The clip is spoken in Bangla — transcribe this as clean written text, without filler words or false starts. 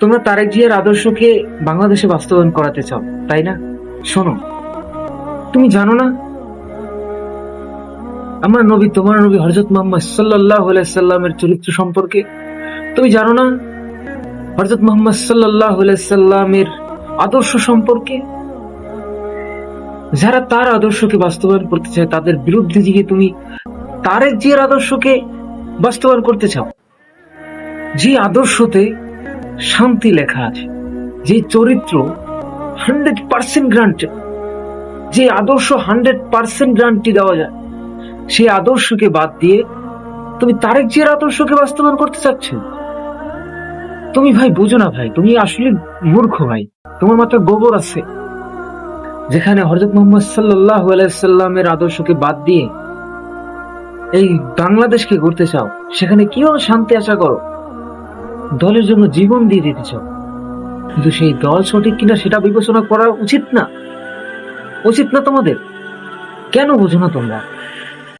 তোমরা তারেক জিয়ার আদর্শকে বাংলাদেশে বাস্তবায়ন করাতে চাও, তাই না? শোনো, তুমি জানো না আমার নবী, তোমার নবী হযরত মুহাম্মদ সাল্লাল্লাহু আলাইহি সাল্লামের চরিত্র সম্পর্কে? তুমি জানো না হযরত মুহাম্মদ সাল্লাল্লাহু আলাইহি সাল্লামের আদর্শ সম্পর্কে? যারা তার আদর্শকে বাস্তবায়ন করতে চায় তাদের বিরুদ্ধে গিয়ে তুমি তারেক জিয়ার আদর্শকে বাস্তবায়ন করতে চাও, যে আদর্শতে শান্তি লেখা আছে, যে চরিত্র 100% গ্রান্টেড, যে আদর্শ 100% গ্রান্টি দেওয়া যায়, সেই আদর্শকে বাদ দিয়ে তুমি তারেক জিয়ার আদর্শকে বাস্তবায়ন করতে চাচ্ছ। তুমি ভাই বুঝো না ভাই, তুমি আসলে মূর্খ ভাই, তোমার মাথায় গোবর আছে। যেখানে হযরত মুহাম্মদ সাল্লাল্লাহু আলাইহি সাল্লামের আদর্শকে বাদ দিয়ে এই বাংলাদেশকে গড়তে চাও, সেখানে কিভাবে শান্তি আশা করো? দলের জন্য জীবন দিয়ে দিতে চাও, কিন্তু সেই দল সঠিক কিনা সেটা বিবেচনা করা উচিত না? উচিত না তোমাদের? কেন বোঝো না তোমরা?